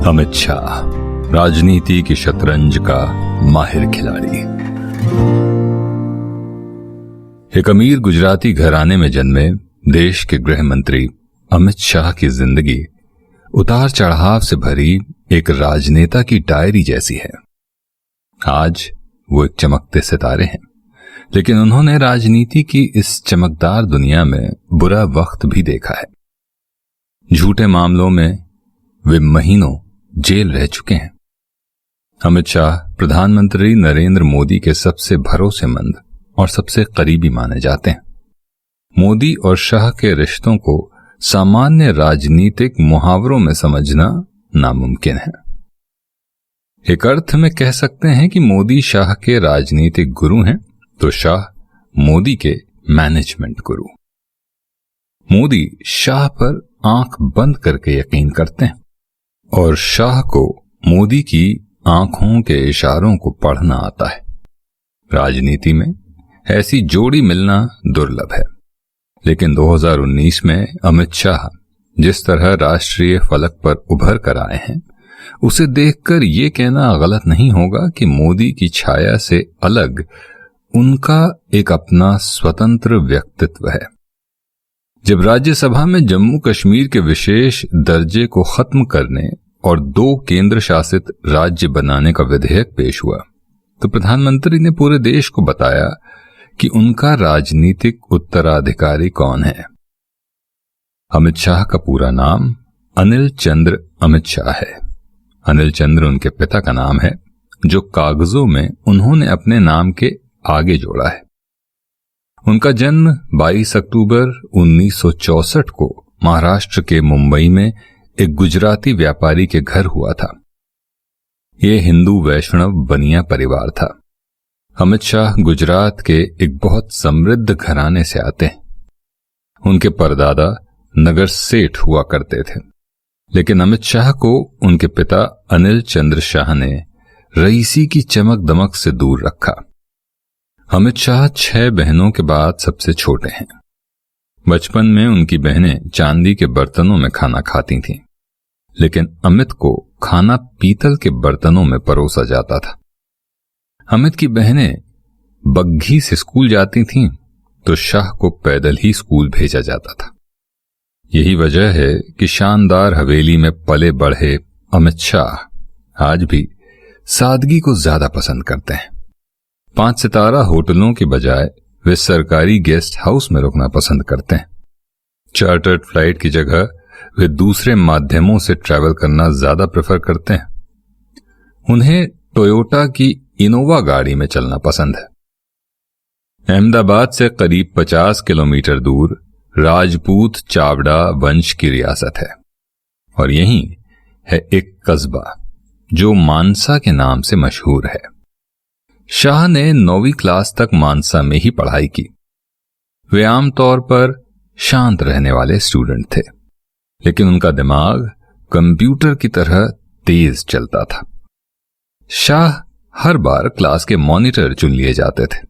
अमित शाह, राजनीति की शतरंज का माहिर खिलाड़ी। एक अमीर गुजराती घराने में जन्मे देश के गृह मंत्री अमित शाह की जिंदगी उतार चढ़ाव से भरी एक राजनेता की डायरी जैसी है। आज वो एक चमकते सितारे हैं, लेकिन उन्होंने राजनीति की इस चमकदार दुनिया में बुरा वक्त भी देखा है। झूठे मामलों में वे महीनों जेल रह चुके हैं। अमित शाह प्रधानमंत्री नरेंद्र मोदी के सबसे भरोसेमंद और सबसे करीबी माने जाते हैं। मोदी और शाह के रिश्तों को सामान्य राजनीतिक मुहावरों में समझना नामुमकिन है। एक अर्थ में कह सकते हैं कि मोदी शाह के राजनीतिक गुरु हैं, तो शाह मोदी के मैनेजमेंट गुरु। मोदी शाह पर आंख बंद करके यकीन करते हैं और शाह को मोदी की आंखों के इशारों को पढ़ना आता है। राजनीति में ऐसी जोड़ी मिलना दुर्लभ है, लेकिन 2019 में अमित शाह जिस तरह राष्ट्रीय फलक पर उभर कर आए हैं, उसे देखकर ये कहना गलत नहीं होगा कि मोदी की छाया से अलग उनका एक अपना स्वतंत्र व्यक्तित्व है। जब राज्यसभा में जम्मू कश्मीर के विशेष दर्जे को खत्म करने और 2 केंद्र शासित राज्य बनाने का विधेयक पेश हुआ, तो प्रधानमंत्री ने पूरे देश को बताया कि उनका राजनीतिक उत्तराधिकारी कौन है। अमित शाह का पूरा नाम अनिल चंद्र अमित शाह है। अनिल चंद्र उनके पिता का नाम है, जो कागजों में उन्होंने अपने नाम के आगे जोड़ा है। उनका जन्म 22 अक्टूबर 1964 को महाराष्ट्र के मुंबई में एक गुजराती व्यापारी के घर हुआ था। ये हिंदू वैष्णव बनिया परिवार था। अमित शाह गुजरात के एक बहुत समृद्ध घराने से आते हैं। उनके परदादा नगर सेठ हुआ करते थे, लेकिन अमित शाह को उनके पिता अनिल चंद्र शाह ने रईसी की चमक दमक से दूर रखा। अमित शाह 6 बहनों के बाद सबसे छोटे हैं। बचपन में उनकी बहनें चांदी के बर्तनों में खाना खाती थीं, लेकिन अमित को खाना पीतल के बर्तनों में परोसा जाता था। अमित की बहनें बग्घी से स्कूल जाती थीं, तो शाह को पैदल ही स्कूल भेजा जाता था। यही वजह है कि शानदार हवेली में पले बढ़े अमित शाह आज भी सादगी को ज्यादा पसंद करते हैं। 5 सितारा होटलों की बजाय वे सरकारी गेस्ट हाउस में रुकना पसंद करते हैं। चार्टर्ड फ्लाइट की जगह वे दूसरे माध्यमों से ट्रैवल करना ज्यादा प्रेफर करते हैं। उन्हें टोयोटा की इनोवा गाड़ी में चलना पसंद है। अहमदाबाद से करीब 50 किलोमीटर दूर राजपूत चावड़ा वंश की रियासत है, और यहीं है एक कस्बा जो मानसा के नाम से मशहूर है। शाह ने 9वीं क्लास तक मानसा में ही पढ़ाई की। वे आमतौर पर शांत रहने वाले स्टूडेंट थे, लेकिन उनका दिमाग कंप्यूटर की तरह तेज चलता था। शाह हर बार क्लास के मॉनिटर चुन लिए जाते थे।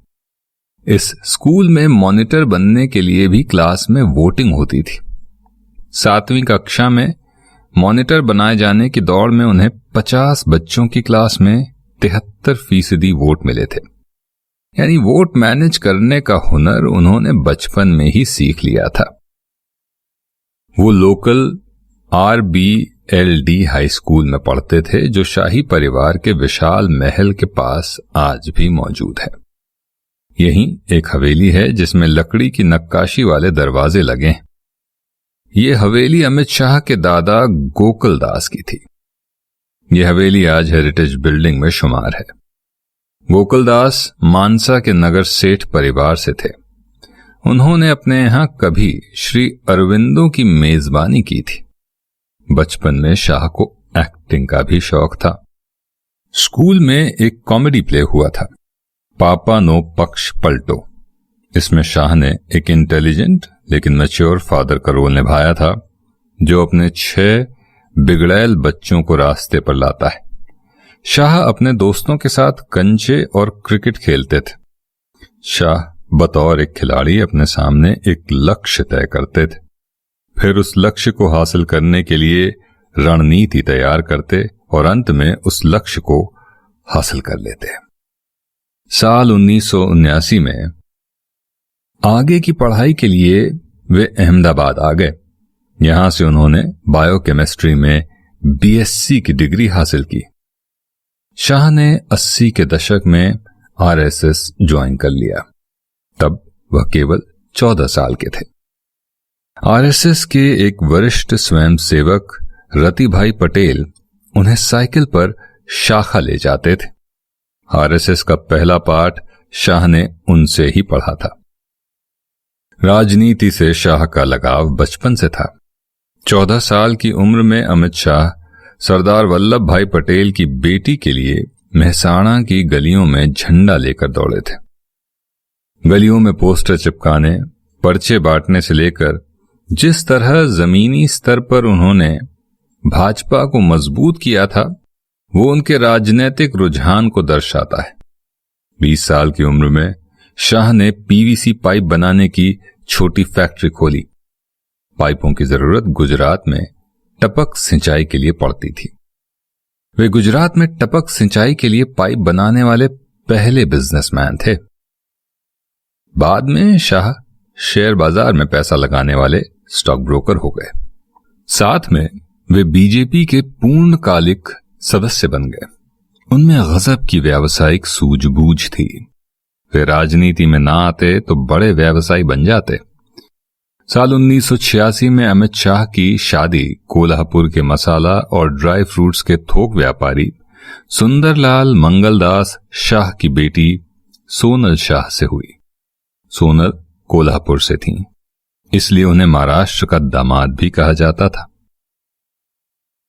इस स्कूल में मॉनिटर बनने के लिए भी क्लास में वोटिंग होती थी। 7वीं कक्षा में मॉनिटर बनाए जाने की दौड़ में उन्हें 50 बच्चों की क्लास में 73% वोट मिले थे। यानी वोट मैनेज करने का हुनर उन्होंने बचपन में ही सीख लिया था। वो लोकल RBLD हाई स्कूल में पढ़ते थे, जो शाही परिवार के विशाल महल के पास आज भी मौजूद है। यहीं एक हवेली है जिसमें लकड़ी की नक्काशी वाले दरवाजे लगे हैं। ये हवेली अमित शाह के दादा गोकुल दास की थी। यह हवेली आज हेरिटेज बिल्डिंग में शुमार है। गोकुल दास मानसा के नगर सेठ परिवार से थे। उन्होंने अपने यहां कभी श्री अरविंदों की मेजबानी की थी। बचपन में शाह को एक्टिंग का भी शौक था। स्कूल में एक कॉमेडी प्ले हुआ था, पापा नो पक्ष पलटो। इसमें शाह ने एक इंटेलिजेंट लेकिन मैच्योर फादर का रोल निभाया था, जो अपने 6 बिगड़ैल बच्चों को रास्ते पर लाता है। शाह अपने दोस्तों के साथ कंचे और क्रिकेट खेलते थे। शाह बतौर एक खिलाड़ी अपने सामने एक लक्ष्य तय करते थे। फिर उस लक्ष्य को हासिल करने के लिए रणनीति तैयार करते और अंत में उस लक्ष्य को हासिल कर लेते। साल 1979 में आगे की पढ़ाई के लिए वे अहमदाबाद आ गए। यहां से उन्होंने बायोकेमिस्ट्री में बीएससी की डिग्री हासिल की। शाह ने 80 के दशक में आरएसएस ज्वाइन कर लिया। तब वह केवल 14 साल के थे। आरएसएस के एक वरिष्ठ स्वयंसेवक रतिभाई पटेल उन्हें साइकिल पर शाखा ले जाते थे। आरएसएस का पहला पाठ शाह ने उनसे ही पढ़ा था। राजनीति से शाह का लगाव बचपन से था। 14 साल की उम्र में अमित शाह सरदार वल्लभ भाई पटेल की बेटी के लिए मेहसाणा की गलियों में झंडा लेकर दौड़े थे। गलियों में पोस्टर चिपकाने, पर्चे बांटने से लेकर जिस तरह जमीनी स्तर पर उन्होंने भाजपा को मजबूत किया था, वो उनके राजनीतिक रुझान को दर्शाता है। 20 साल की उम्र में शाह ने पीवीसी पाइप बनाने की छोटी फैक्ट्री खोली। पाइपों की जरूरत गुजरात में टपक सिंचाई के लिए पड़ती थी। वे गुजरात में टपक सिंचाई के लिए पाइप बनाने वाले पहले बिजनेसमैन थे। बाद में शाह शेयर बाजार में पैसा लगाने वाले स्टॉक ब्रोकर हो गए। साथ में वे बीजेपी के पूर्णकालिक सदस्य बन गए। उनमें गजब की व्यावसायिक सूझबूझ थी। वे राजनीति में ना आते तो बड़े व्यवसायी बन जाते। साल 1986 में अमित शाह की शादी कोल्हापुर के मसाला और ड्राई फ्रूट्स के थोक व्यापारी सुंदरलाल मंगलदास शाह की बेटी सोनल शाह से हुई। सोनल कोल्हापुर से थीं, इसलिए उन्हें महाराष्ट्र का दामाद भी कहा जाता था।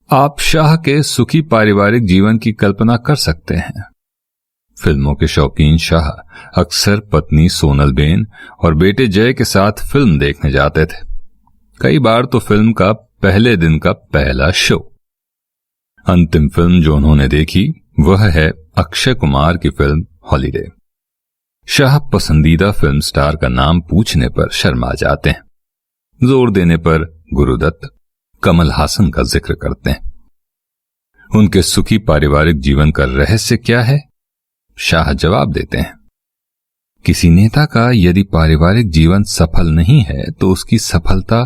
आप शाह के सुखी पारिवारिक जीवन की कल्पना कर सकते हैं। फिल्मों के शौकीन शाह अक्सर पत्नी सोनलबेन और बेटे जय के साथ फिल्म देखने जाते थे। कई बार तो फिल्म का पहले दिन का पहला शो। अंतिम फिल्म जो उन्होंने देखी वह है अक्षय कुमार की फिल्म हॉलीडे। शाह पसंदीदा फिल्म स्टार का नाम पूछने पर शर्मा जाते हैं। जोर देने पर गुरुदत्त, कमल हासन का जिक्र करते हैं। उनके सुखी पारिवारिक जीवन का रहस्य क्या है? शाह जवाब देते हैं, किसी नेता का यदि पारिवारिक जीवन सफल नहीं है तो उसकी सफलता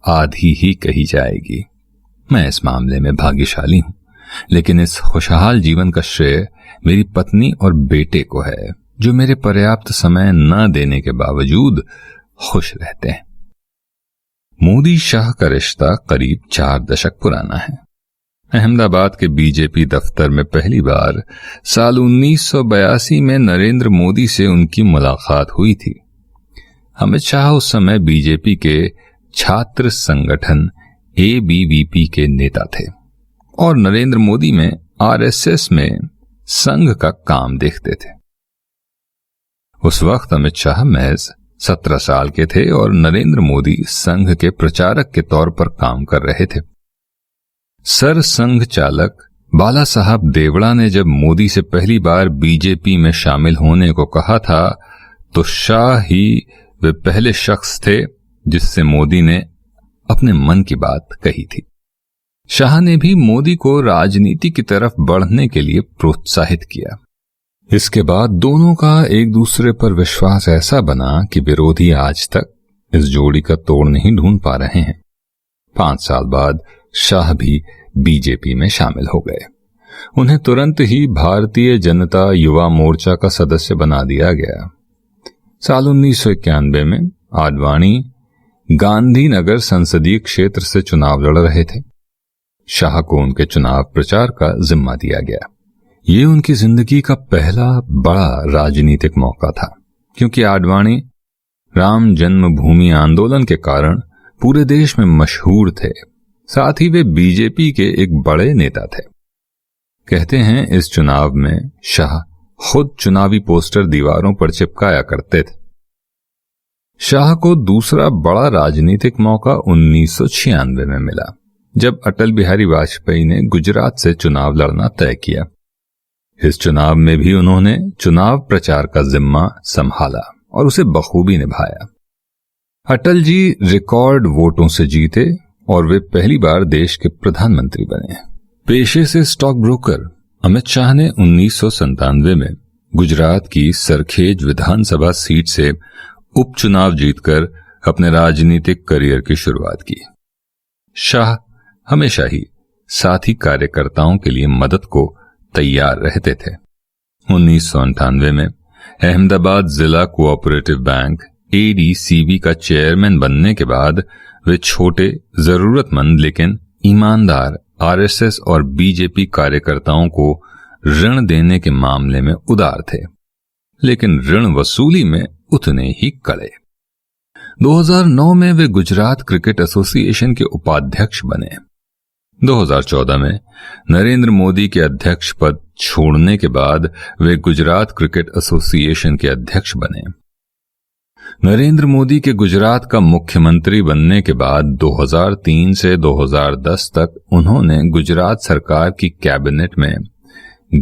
आधी ही कही जाएगी। मैं इस मामले में भाग्यशाली हूं, लेकिन इस खुशहाल जीवन का श्रेय मेरी पत्नी और बेटे को है, जो मेरे पर्याप्त समय न देने के बावजूद खुश रहते हैं। मोदी शाह का रिश्ता करीब 4 दशक पुराना है। अहमदाबाद के बीजेपी दफ्तर में पहली बार साल 1982 में नरेंद्र मोदी से उनकी मुलाकात हुई थी। अमित शाह उस समय बीजेपी के छात्र संगठन एबीवीपी के नेता थे और नरेंद्र मोदी में आरएसएस में संघ का काम देखते थे। उस वक्त अमित शाह महज 17 साल के थे और नरेंद्र मोदी संघ के प्रचारक के तौर पर काम कर रहे थे। सर संघ चालक बाला साहब देवड़ा ने जब मोदी से पहली बार बीजेपी में शामिल होने को कहा था तो शाह ही वे पहले शख्स थे जिससे मोदी ने अपने मन की बात कही थी। शाह ने भी मोदी को राजनीति की तरफ बढ़ने के लिए प्रोत्साहित किया। इसके बाद दोनों का एक दूसरे पर विश्वास ऐसा बना कि विरोधी आज तक इस जोड़ी का तोड़ नहीं ढूंढ पा रहे हैं। 5 साल बाद शाह भी बीजेपी में शामिल हो गए। उन्हें तुरंत ही भारतीय जनता युवा मोर्चा का सदस्य बना दिया गया। साल 1991 में आडवाणी गांधीनगर संसदीय क्षेत्र से चुनाव लड़ रहे थे। शाह को उनके चुनाव प्रचार का जिम्मा दिया गया। ये उनकी जिंदगी का पहला बड़ा राजनीतिक मौका था, क्योंकि आडवाणी राम जन्मभूमि आंदोलन के कारण पूरे देश में मशहूर थे। साथ ही वे बीजेपी के एक बड़े नेता थे। कहते हैं इस चुनाव में शाह खुद चुनावी पोस्टर दीवारों पर चिपकाया करते थे। शाह को दूसरा बड़ा राजनीतिक मौका 1996 में मिला, जब अटल बिहारी वाजपेयी ने गुजरात से चुनाव लड़ना तय किया। इस चुनाव में भी उन्होंने चुनाव प्रचार का जिम्मा संभाला और उसे बखूबी निभाया। अटल जी रिकॉर्ड वोटों से जीते और वे पहली बार देश के प्रधानमंत्री बने। पेशे से स्टॉक ब्रोकर अमित शाह ने 1997 में गुजरात की सरखेज विधानसभा सीट से उपचुनाव जीतकर अपने राजनीतिक करियर की शुरुआत की। शाह हमेशा ही साथी कार्यकर्ताओं के लिए मदद को तैयार रहते थे। 1998 में अहमदाबाद जिला कोऑपरेटिव बैंक ADCB का चेयरमैन बनने के बाद वे छोटे, जरूरतमंद लेकिन ईमानदार RSS और BJP कार्यकर्ताओं को ऋण देने के मामले में उदार थे, लेकिन ऋण वसूली में उतने ही कड़े। 2009 में वे गुजरात क्रिकेट एसोसिएशन के उपाध्यक्ष बने। 2014 में नरेंद्र मोदी के अध्यक्ष पद छोड़ने के बाद वे गुजरात क्रिकेट एसोसिएशन के अध्यक्ष बने। नरेंद्र मोदी के गुजरात का मुख्यमंत्री बनने के बाद 2003 से 2010 तक उन्होंने गुजरात सरकार की कैबिनेट में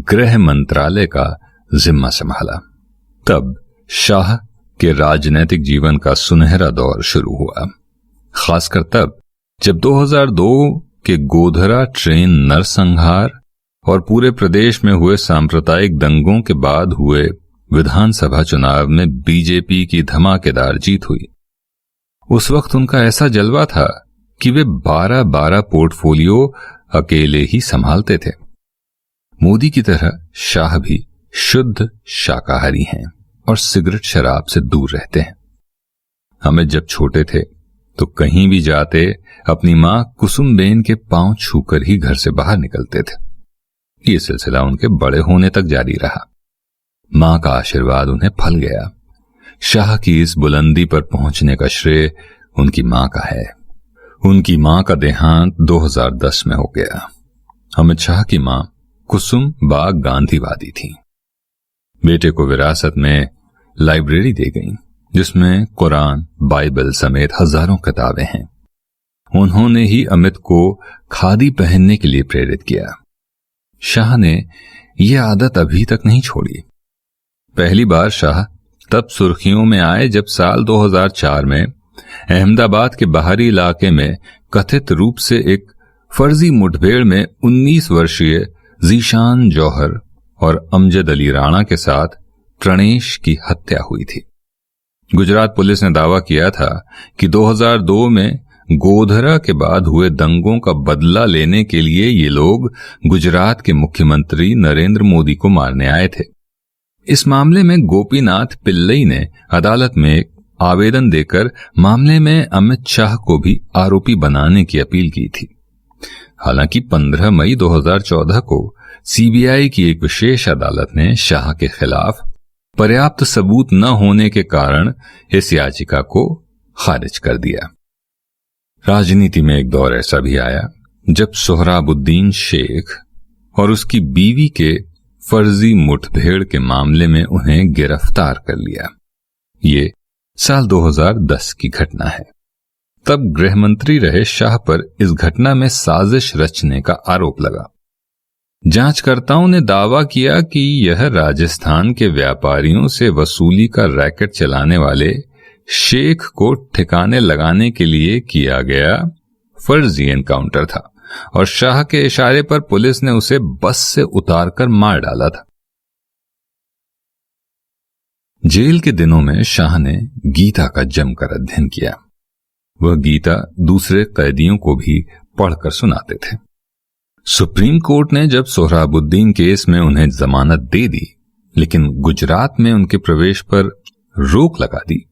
गृह मंत्रालय का जिम्मा संभाला। तब शाह के राजनीतिक जीवन का सुनहरा दौर शुरू हुआ, खासकर तब जब 2002 के गोधरा ट्रेन नरसंहार और पूरे प्रदेश में हुए सांप्रदायिक दंगों के बाद हुए विधानसभा चुनाव में बीजेपी की धमाकेदार जीत हुई। उस वक्त उनका ऐसा जलवा था कि वे 12-12 पोर्टफोलियो अकेले ही संभालते थे। मोदी की तरह शाह भी शुद्ध शाकाहारी हैं और सिगरेट शराब से दूर रहते हैं। हमें जब छोटे थे तो कहीं भी जाते अपनी मां कुसुमबेन के पांव छूकर ही घर से बाहर निकलते थे। ये सिलसिला उनके बड़े होने तक जारी रहा। मां का आशीर्वाद उन्हें फल गया। शाह की इस बुलंदी पर पहुंचने का श्रेय उनकी मां का है। उनकी मां का देहांत 2010 में हो गया। अमित शाह की मां कुसुम बाग गांधीवादी थी। बेटे को विरासत में लाइब्रेरी दे गई जिसमें कुरान, बाइबल समेत हजारों किताबें हैं। उन्होंने ही अमित को खादी पहनने के लिए प्रेरित किया। शाह ने यह आदत अभी तक नहीं छोड़ी। पहली बार शाह तब सुर्खियों में आए जब साल 2004 में अहमदाबाद के बाहरी इलाके में कथित रूप से एक फर्जी मुठभेड़ में 19 वर्षीय जीशान जौहर और अमजद अली राणा के साथ प्रणेश की हत्या हुई थी। गुजरात पुलिस ने दावा किया था कि 2002 में गोधरा के बाद हुए दंगों का बदला लेने के लिए ये लोग गुजरात के मुख्यमंत्री नरेंद्र मोदी को मारने आए थे। इस मामले में गोपीनाथ पिल्लई ने अदालत में एक आवेदन देकर मामले में अमित शाह को भी आरोपी बनाने की अपील की थी। हालांकि 15 मई 2014 को सीबीआई की एक विशेष अदालत ने शाह के खिलाफ पर्याप्त सबूत न होने के कारण इस याचिका को खारिज कर दिया। राजनीति में एक दौर ऐसा भी आया जब सोहराबुद्दीन शेख और उसकी बीवी के फर्जी मुठभेड़ के मामले में उन्हें गिरफ्तार कर लिया। ये साल 2010 की घटना है। तब गृह मंत्री रहे शाह पर इस घटना में साजिश रचने का आरोप लगा। जांचकर्ताओं ने दावा किया कि यह राजस्थान के व्यापारियों से वसूली का रैकेट चलाने वाले शेख को ठिकाने लगाने के लिए किया गया फर्जी एनकाउंटर था और शाह के इशारे पर पुलिस ने उसे बस से उतारकर मार डाला था। जेल के दिनों में शाह ने गीता का जमकर अध्ययन किया। वह गीता दूसरे कैदियों को भी पढ़कर सुनाते थे। सुप्रीम कोर्ट ने जब सोहराबुद्दीन केस में उन्हें जमानत दे दी, लेकिन गुजरात में उनके प्रवेश पर रोक लगा दी,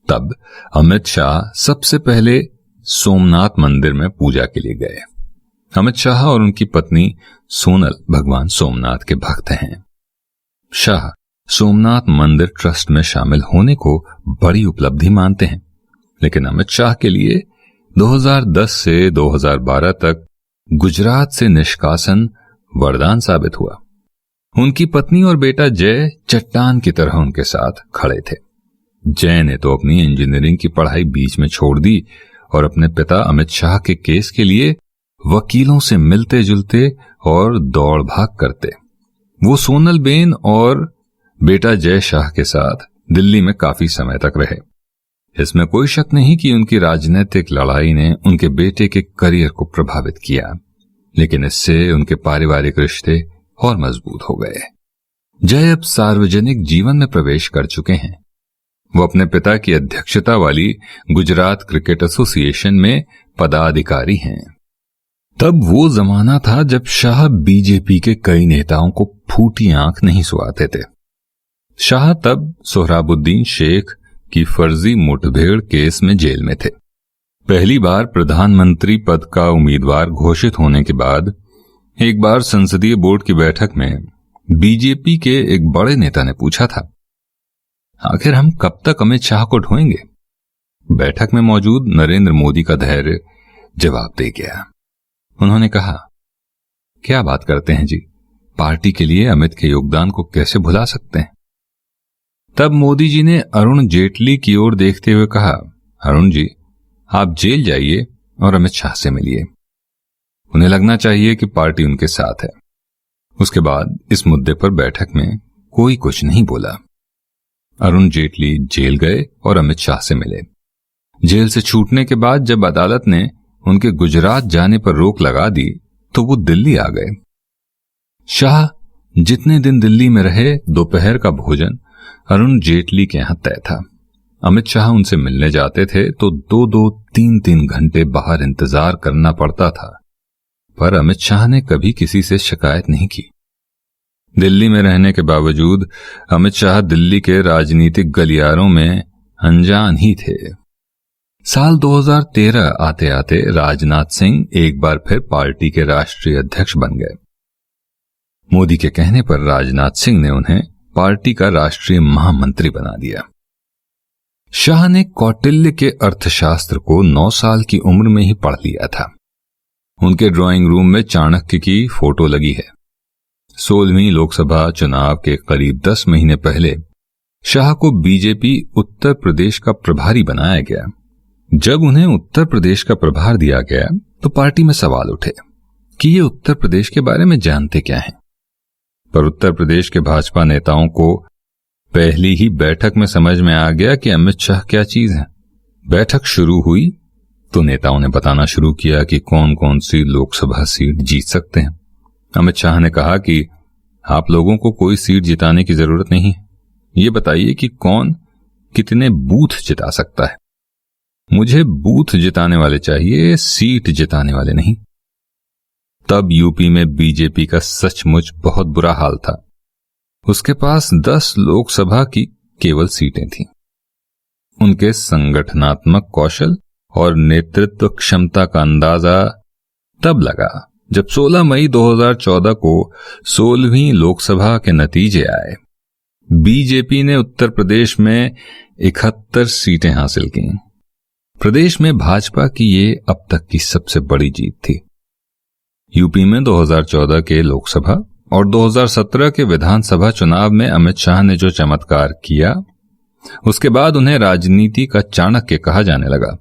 तब अमित शाह सबसे पहले सोमनाथ मंदिर में पूजा के लिए गए। अमित शाह और उनकी पत्नी सोनल भगवान सोमनाथ के भक्त हैं। शाह सोमनाथ मंदिर ट्रस्ट में शामिल होने को बड़ी उपलब्धि मानते हैं, लेकिन अमित शाह के लिए 2010 से 2012 तक गुजरात से निष्कासन वरदान साबित हुआ। उनकी पत्नी और बेटा जय चट्टान की तरह उनके साथ खड़े थे। जय ने तो अपनी इंजीनियरिंग की पढ़ाई बीच में छोड़ दी और अपने पिता अमित शाह के केस के लिए वकीलों से मिलते जुलते और दौड़ भाग करते। वो सोनल बेन और बेटा जय शाह के साथ दिल्ली में काफी समय तक रहे। इसमें कोई शक नहीं कि उनकी राजनीतिक लड़ाई ने उनके बेटे के करियर को प्रभावित किया, लेकिन इससे उनके पारिवारिक रिश्ते और मजबूत हो गए। जय अब सार्वजनिक जीवन में प्रवेश कर चुके हैं। वो अपने पिता की अध्यक्षता वाली गुजरात क्रिकेट एसोसिएशन में पदाधिकारी हैं। तब वो जमाना था जब शाह बीजेपी के कई नेताओं को फूटी आंख नहीं सुहाते थे। शाह तब सोहराबुद्दीन शेख की फर्जी मुठभेड़ केस में जेल में थे। पहली बार प्रधानमंत्री पद का उम्मीदवार घोषित होने के बाद एक बार संसदीय बोर्ड की बैठक में बीजेपी के एक बड़े नेता ने पूछा था, आखिर हम कब तक अमित शाह को ढोएंगे? बैठक में मौजूद नरेंद्र मोदी का धैर्य जवाब दे गया। उन्होंने कहा, क्या बात करते हैं जी, पार्टी के लिए अमित के योगदान को कैसे भुला सकते हैं? तब मोदी जी ने अरुण जेटली की ओर देखते हुए कहा, अरुण जी, आप जेल जाइए और अमित शाह से मिलिए। उन्हें लगना चाहिए कि पार्टी उनके साथ है। उसके बाद इस मुद्दे पर बैठक में कोई कुछ नहीं बोला। अरुण जेटली जेल गए और अमित शाह से मिले। जेल से छूटने के बाद जब अदालत ने उनके गुजरात जाने पर रोक लगा दी तो वो दिल्ली आ गए। शाह जितने दिन दिल्ली में रहे, दोपहर का भोजन अरुण जेटली के यहां तय था। अमित शाह उनसे मिलने जाते थे तो 2-2, 3-3 घंटे बाहर इंतजार करना पड़ता था, पर अमित शाह ने कभी किसी से शिकायत नहीं की। दिल्ली में रहने के बावजूद अमित शाह दिल्ली के राजनीतिक गलियारों में अनजान ही थे। साल 2013 आते आते राजनाथ सिंह एक बार फिर पार्टी के राष्ट्रीय अध्यक्ष बन गए। मोदी के कहने पर राजनाथ सिंह ने उन्हें पार्टी का राष्ट्रीय महामंत्री बना दिया। शाह ने कौटिल्य के अर्थशास्त्र को 9 साल की उम्र में ही पढ़ लिया था। उनके ड्राइंग रूम में चाणक्य की फोटो लगी है। 16वीं लोकसभा चुनाव के करीब 10 महीने पहले शाह को बीजेपी उत्तर प्रदेश का प्रभारी बनाया गया। जब उन्हें उत्तर प्रदेश का प्रभार दिया गया तो पार्टी में सवाल उठे कि ये उत्तर प्रदेश के बारे में जानते क्या हैं। पर उत्तर प्रदेश के भाजपा नेताओं को पहली ही बैठक में समझ में आ गया कि अमित शाह क्या चीज है। बैठक शुरू हुई तो नेताओं ने बताना शुरू किया कि कौन कौन सी लोकसभा सीट जीत सकते हैं। अमित शाह ने कहा कि आप लोगों को कोई सीट जिताने की जरूरत नहीं है, ये बताइए कि कौन कितने बूथ जिता सकता है। मुझे बूथ जिताने वाले चाहिए, सीट जिताने वाले नहीं। तब यूपी में बीजेपी का सचमुच बहुत बुरा हाल था। उसके पास 10 लोकसभा की केवल सीटें थीं। उनके संगठनात्मक कौशल और नेतृत्व क्षमता का अंदाजा तब लगा जब 16 मई 2014 को 16वीं लोकसभा के नतीजे आए। बीजेपी ने उत्तर प्रदेश में 71 सीटें हासिल की। प्रदेश में भाजपा की ये अब तक की सबसे बड़ी जीत थी। यूपी में 2014 के लोकसभा और 2017 के विधानसभा चुनाव में अमित शाह ने जो चमत्कार किया, उसके बाद उन्हें राजनीति का चाणक्य कहा जाने लगा।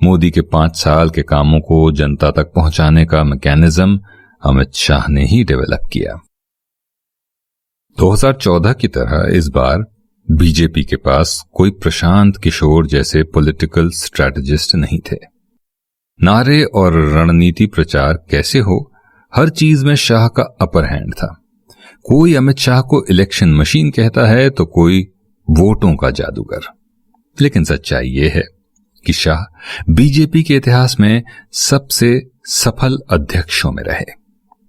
मोदी के 5 साल के कामों को जनता तक पहुंचाने का मैकेनिज्म अमित शाह ने ही डेवलप किया। 2014 की तरह इस बार बीजेपी के पास कोई प्रशांत किशोर जैसे पॉलिटिकल स्ट्रैटेजिस्ट नहीं थे। नारे और रणनीति प्रचार कैसे हो, हर चीज में शाह का अपर हैंड था। कोई अमित शाह को इलेक्शन मशीन कहता है तो कोई वोटों का जादूगर। लेकिन सच्चाई यह है कि शाह बीजेपी के इतिहास में सबसे सफल अध्यक्षों में रहे।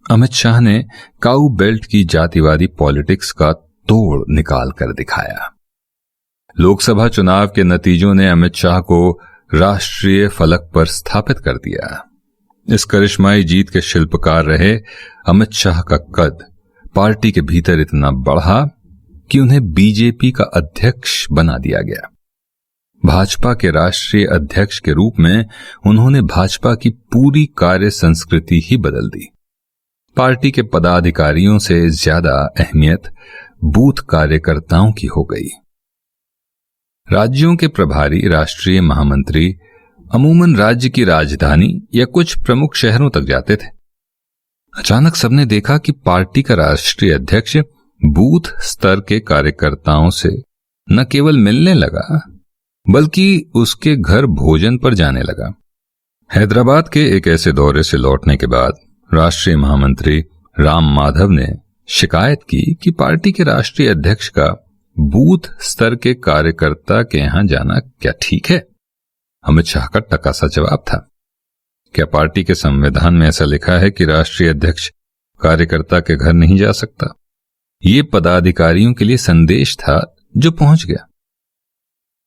अमित शाह ने काऊ बेल्ट की जातिवादी पॉलिटिक्स का तोड़ निकाल कर दिखाया। लोकसभा चुनाव के नतीजों ने अमित शाह को राष्ट्रीय फलक पर स्थापित कर दिया। इस करिश्माई जीत के शिल्पकार रहे अमित शाह का कद पार्टी के भीतर इतना बढ़ा कि उन्हें बीजेपी का अध्यक्ष बना दिया गया। भाजपा के राष्ट्रीय अध्यक्ष के रूप में उन्होंने भाजपा की पूरी कार्य संस्कृति ही बदल दी। पार्टी के पदाधिकारियों से ज्यादा अहमियत बूथ कार्यकर्ताओं की हो गई। राज्यों के प्रभारी राष्ट्रीय महामंत्री अमूमन राज्य की राजधानी या कुछ प्रमुख शहरों तक जाते थे। अचानक सबने देखा कि पार्टी का राष्ट्रीय अध्यक्ष बूथ स्तर के कार्यकर्ताओं से न केवल मिलने लगा बल्कि उसके घर भोजन पर जाने लगा। हैदराबाद के एक ऐसे दौरे से लौटने के बाद राष्ट्रीय महामंत्री राम माधव ने शिकायत की कि पार्टी के राष्ट्रीय अध्यक्ष का बूथ स्तर के कार्यकर्ता के यहां जाना क्या ठीक है? अमित शाह का टकासा जवाब था, क्या पार्टी के संविधान में ऐसा लिखा है कि राष्ट्रीय अध्यक्ष कार्यकर्ता के घर नहीं जा सकता? ये पदाधिकारियों के लिए संदेश था जो पहुंच गया।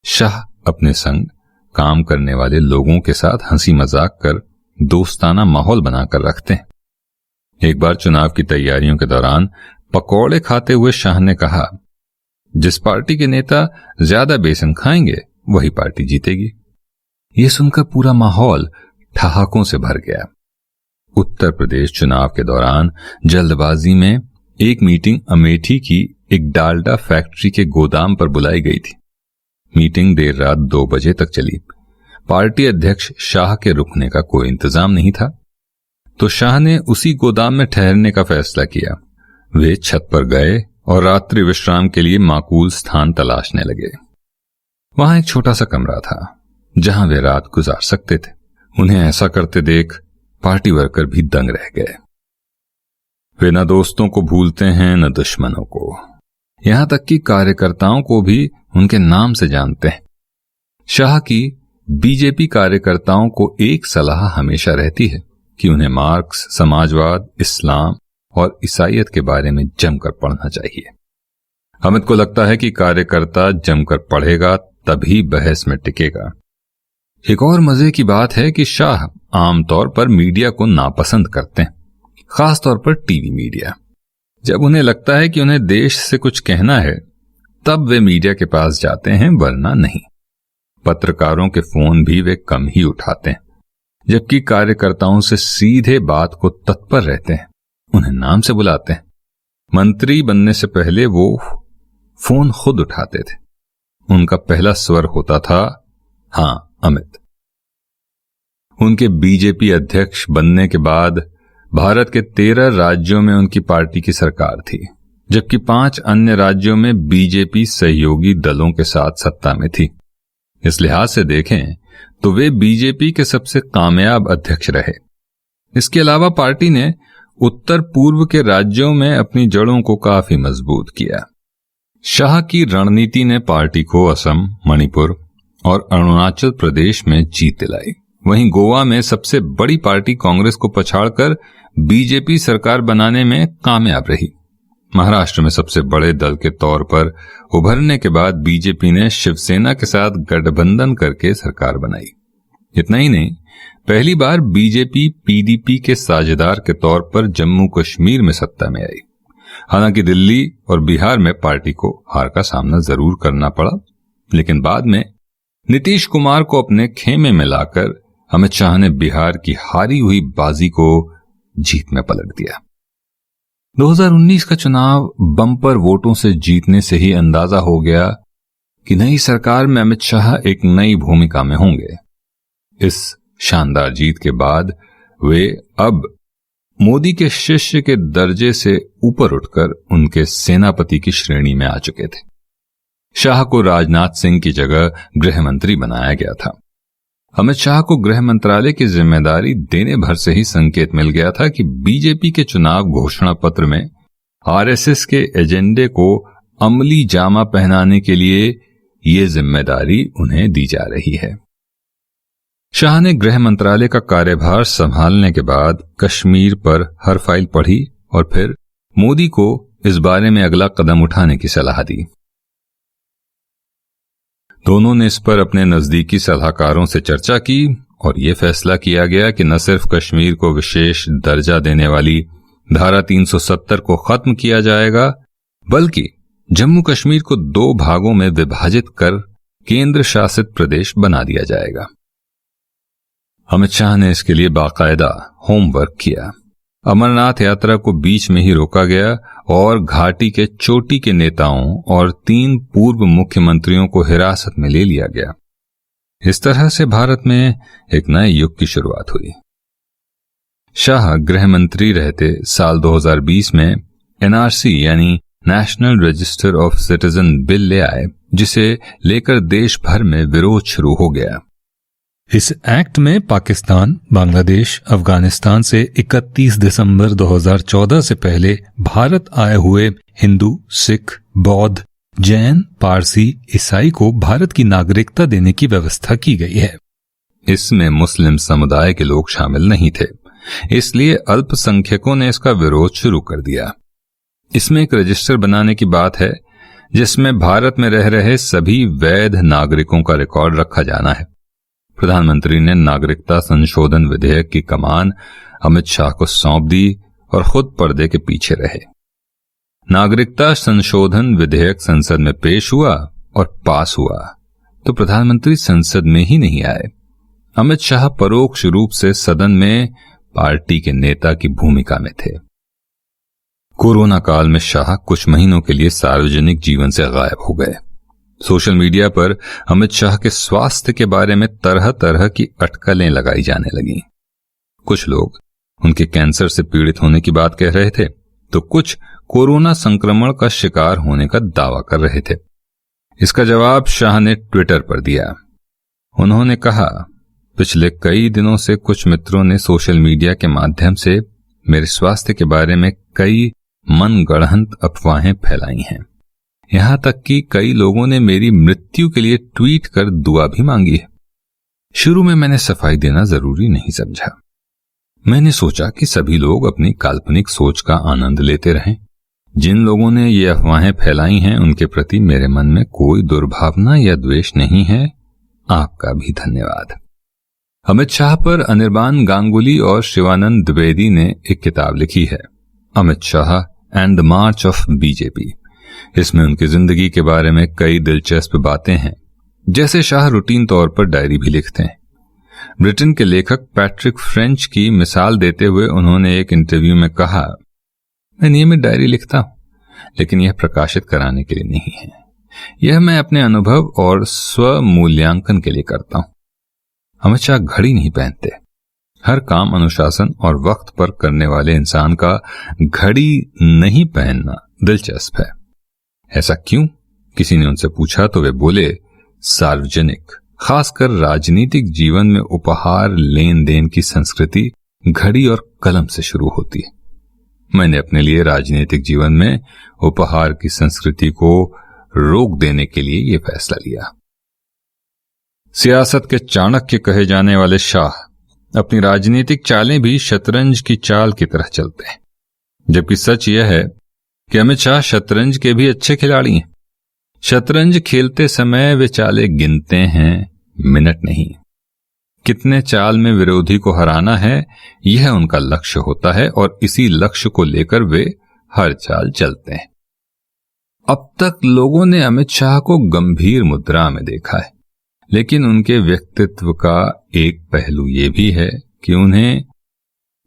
शाह अपने संग काम करने वाले लोगों के साथ हंसी मजाक कर दोस्ताना माहौल बनाकर रखते हैं। एक बार चुनाव की तैयारियों के दौरान पकौड़े खाते हुए शाह ने कहा, जिस पार्टी के नेता ज्यादा बेसन खाएंगे वही पार्टी जीतेगी। यह सुनकर पूरा माहौल ठहाकों से भर गया। उत्तर प्रदेश चुनाव के दौरान जल्दबाजी में एक मीटिंग अमेठी की एक डालडा फैक्ट्री के गोदाम पर बुलाई गई थी। मीटिंग देर रात 2 बजे तक चली। पार्टी अध्यक्ष शाह के रुकने का कोई इंतजाम नहीं था, तो शाह ने उसी गोदाम में ठहरने का फैसला किया। वे छत पर गए और रात्रि विश्राम के लिए माकूल स्थान तलाशने लगे। वहां एक छोटा सा कमरा था जहां वे रात गुजार सकते थे। उन्हें ऐसा करते देख पार्टी वर्कर भी दंग रह गए। वे न दोस्तों को भूलते हैं न दुश्मनों को, यहां तक कि कार्यकर्ताओं को भी उनके नाम से जानते हैं। शाह की बीजेपी कार्यकर्ताओं को एक सलाह हमेशा रहती है कि उन्हें मार्क्स, समाजवाद, इस्लाम और ईसाईयत के बारे में जमकर पढ़ना चाहिए। अमित को लगता है कि कार्यकर्ता जमकर पढ़ेगा तभी बहस में टिकेगा। एक और मजे की बात है कि शाह आमतौर पर मीडिया को नापसंद करते हैं, खासतौर पर टीवी मीडिया। जब उन्हें लगता है कि उन्हें देश से कुछ कहना है तब वे मीडिया के पास जाते हैं, वरना नहीं। पत्रकारों के फोन भी वे कम ही उठाते हैं, जबकि कार्यकर्ताओं से सीधे बात को तत्पर रहते हैं, उन्हें नाम से बुलाते हैं। मंत्री बनने से पहले वो फोन खुद उठाते थे। उनका पहला स्वर होता था हां अमित। उनके बीजेपी अध्यक्ष बनने के बाद भारत के 13 राज्यों में उनकी पार्टी की सरकार थी, जबकि 5 अन्य राज्यों में बीजेपी सहयोगी दलों के साथ सत्ता में थी। इस लिहाज से देखें तो वे बीजेपी के सबसे कामयाब अध्यक्ष रहे। इसके अलावा पार्टी ने उत्तर पूर्व के राज्यों में अपनी जड़ों को काफी मजबूत किया। शाह की रणनीति ने पार्टी को असम, मणिपुर और अरुणाचल प्रदेश में जीत दिलाई। वहीं गोवा में सबसे बड़ी पार्टी कांग्रेस को पछाड़कर बीजेपी सरकार बनाने में कामयाब रही। महाराष्ट्र में सबसे बड़े दल के तौर पर उभरने के बाद बीजेपी ने शिवसेना के साथ गठबंधन करके सरकार बनाई। इतना ही नहीं, पहली बार बीजेपी पीडीपी के साझेदार के तौर पर जम्मू कश्मीर में सत्ता में आई। हालांकि दिल्ली और बिहार में पार्टी को हार का सामना जरूर करना पड़ा, लेकिन बाद में नीतीश कुमार को अपने खेमे में लाकर अमित शाह ने बिहार की हारी हुई बाजी को जीत में पलट दिया। 2019 का चुनाव बम्पर वोटों से जीतने से ही अंदाजा हो गया कि नई सरकार में अमित शाह एक नई भूमिका में होंगे। इस शानदार जीत के बाद वे अब मोदी के शिष्य के दर्जे से ऊपर उठकर उनके सेनापति की श्रेणी में आ चुके थे। शाह को राजनाथ सिंह की जगह गृह मंत्री बनाया गया था। अमित शाह को गृह मंत्रालय की जिम्मेदारी देने भर से ही संकेत मिल गया था कि बीजेपी के चुनाव घोषणा पत्र में आरएसएस के एजेंडे को अमली जामा पहनाने के लिए ये जिम्मेदारी उन्हें दी जा रही है। शाह ने गृह मंत्रालय का कार्यभार संभालने के बाद कश्मीर पर हर फाइल पढ़ी और फिर मोदी को इस बारे में अगला कदम उठाने की सलाह दी। दोनों ने इस पर अपने नजदीकी सलाहकारों से चर्चा की और यह फैसला किया गया कि न सिर्फ कश्मीर को विशेष दर्जा देने वाली धारा 370 को खत्म किया जाएगा, बल्कि जम्मू कश्मीर को 2 भागों में विभाजित कर केंद्र शासित प्रदेश बना दिया जाएगा। अमित शाह ने इसके लिए बाकायदा होमवर्क किया। अमरनाथ यात्रा को बीच में ही रोका गया और घाटी के चोटी के नेताओं और 3 पूर्व मुख्यमंत्रियों को हिरासत में ले लिया गया। इस तरह से भारत में एक नए युग की शुरुआत हुई। शाह गृह मंत्री रहते साल 2020 में एनआरसी यानी national register of citizen bill ले आए, जिसे लेकर देश भर में विरोध शुरू हो गया। इस एक्ट में पाकिस्तान, बांग्लादेश, अफगानिस्तान से 31 दिसंबर 2014 से पहले भारत आए हुए हिंदू, सिख, बौद्ध, जैन, पारसी, ईसाई को भारत की नागरिकता देने की व्यवस्था की गई है। इसमें मुस्लिम समुदाय के लोग शामिल नहीं थे, इसलिए अल्पसंख्यकों ने इसका विरोध शुरू कर दिया। इसमें एक रजिस्टर बनाने की बात है जिसमें भारत में रह रहे सभी वैध नागरिकों का रिकॉर्ड रखा जाना है। प्रधानमंत्री ने नागरिकता संशोधन विधेयक की कमान अमित शाह को सौंप दी और खुद पर्दे के पीछे रहे। नागरिकता संशोधन विधेयक संसद में पेश हुआ और पास हुआ तो प्रधानमंत्री संसद में ही नहीं आए। अमित शाह परोक्ष रूप से सदन में पार्टी के नेता की भूमिका में थे। कोरोना काल में शाह कुछ महीनों के लिए सार्वजनिक जीवन से गायब हो गए। सोशल मीडिया पर अमित शाह के स्वास्थ्य के बारे में तरह तरह की अटकलें लगाई जाने लगीं। कुछ लोग उनके कैंसर से पीड़ित होने की बात कह रहे थे तो कुछ कोरोना संक्रमण का शिकार होने का दावा कर रहे थे। इसका जवाब शाह ने ट्विटर पर दिया। उन्होंने कहा, पिछले कई दिनों से कुछ मित्रों ने सोशल मीडिया के माध्यम से मेरे स्वास्थ्य के बारे में कई मनगढ़ंत अफवाहें फैलाई हैं। यहां तक कि कई लोगों ने मेरी मृत्यु के लिए ट्वीट कर दुआ भी मांगी है। शुरू में मैंने सफाई देना जरूरी नहीं समझा। मैंने सोचा कि सभी लोग अपनी काल्पनिक सोच का आनंद लेते रहें। जिन लोगों ने ये अफवाहें फैलाई हैं उनके प्रति मेरे मन में कोई दुर्भावना या द्वेष नहीं है। आपका भी धन्यवाद। अमित शाह पर अनिर्बान गांगुली और शिवानंद द्विवेदी ने एक किताब लिखी है, Amit Shah and the March of BJP. इसमें उनकी जिंदगी के बारे में कई दिलचस्प बातें हैं। जैसे शाह रूटीन तौर पर डायरी भी लिखते हैं। ब्रिटेन के लेखक पैट्रिक फ्रेंच की मिसाल देते हुए उन्होंने एक इंटरव्यू में कहा, मैं नियमित डायरी लिखता हूं, लेकिन यह प्रकाशित कराने के लिए नहीं है। यह मैं अपने अनुभव और स्व मूल्यांकन के लिए करता हूं। अमित शाह घड़ी नहीं पहनते। हर काम अनुशासन और वक्त पर करने वाले इंसान का घड़ी नहीं पहनना दिलचस्प है। ऐसा क्यों? किसी ने उनसे पूछा तो वे बोले, सार्वजनिक, खासकर राजनीतिक जीवन में उपहार लेन देन की संस्कृति घड़ी और कलम से शुरू होती है। मैंने अपने लिए राजनीतिक जीवन में उपहार की संस्कृति को रोक देने के लिए यह फैसला लिया। सियासत के चाणक्य कहे जाने वाले शाह अपनी राजनीतिक चालें भी शतरंज की चाल की तरह चलते हैं, जबकि सच यह है कि अमित शाह शतरंज के भी अच्छे खिलाड़ी हैं। शतरंज खेलते समय वे चालें गिनते हैं, मिनट नहीं। कितने चाल में विरोधी को हराना है, यह उनका लक्ष्य होता है और इसी लक्ष्य को लेकर वे हर चाल चलते हैं। अब तक लोगों ने अमित शाह को गंभीर मुद्रा में देखा है, लेकिन उनके व्यक्तित्व का एक पहलू यह भी है कि उन्हें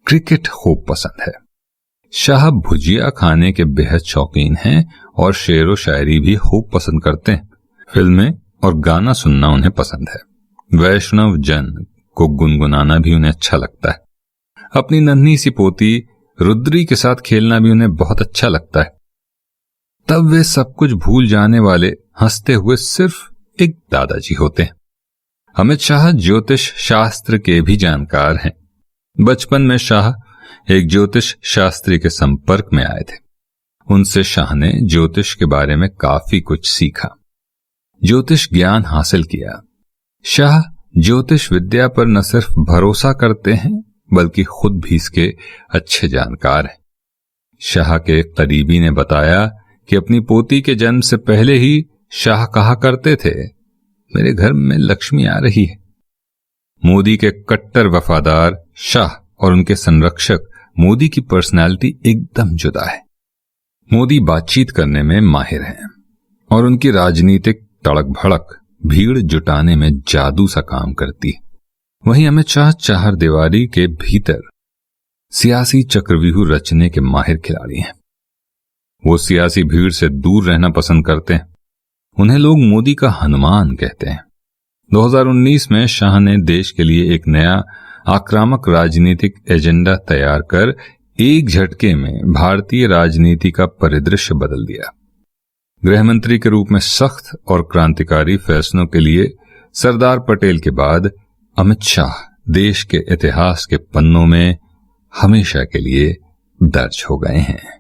क्रिकेट खूब पसंद है। शाह भुजिया खाने के बेहद शौकीन हैं और शेर व शायरी भी खूब पसंद करते हैं। फिल्में और गाना सुनना उन्हें पसंद है। वैष्णव जन को गुनगुनाना भी उन्हें अच्छा लगता है। अपनी नन्ही सी पोती रुद्री के साथ खेलना भी उन्हें बहुत अच्छा लगता है। तब वे सब कुछ भूल जाने वाले हंसते हुए सिर्फ एक दादाजी होते हैं। अमित शाह ज्योतिष शास्त्र के भी जानकार हैं। बचपन में शाह एक ज्योतिष शास्त्री के संपर्क में आए थे। उनसे शाह ने ज्योतिष के बारे में काफी कुछ सीखा, ज्योतिष ज्ञान हासिल किया। शाह ज्योतिष विद्या पर न सिर्फ भरोसा करते हैं बल्कि खुद भी इसके अच्छे जानकार हैं। शाह के एक करीबी ने बताया कि अपनी पोती के जन्म से पहले ही शाह कहा करते थे, मेरे घर में लक्ष्मी आ रही है। मोदी के कट्टर वफादार शाह और उनके संरक्षक मोदी की पर्सनालिटी एकदम जुदा है। मोदी बातचीत करने में माहिर हैं और उनकी राजनीतिक तड़क भड़क भीड़ जुटाने में जादू सा काम करती है। वहीं अमित शाह चार दीवारी के भीतर सियासी चक्रव्यूह रचने के माहिर खिलाड़ी हैं। वो सियासी भीड़ से दूर रहना पसंद करते हैं। उन्हें लोग मोदी का हनुमान कहते हैं। 2019 में शाह ने देश के लिए एक नया आक्रामक राजनीतिक एजेंडा तैयार कर एक झटके में भारतीय राजनीति का परिदृश्य बदल दिया। गृह मंत्री के रूप में सख्त और क्रांतिकारी फैसलों के लिए सरदार पटेल के बाद अमित शाह देश के इतिहास के पन्नों में हमेशा के लिए दर्ज हो गए हैं।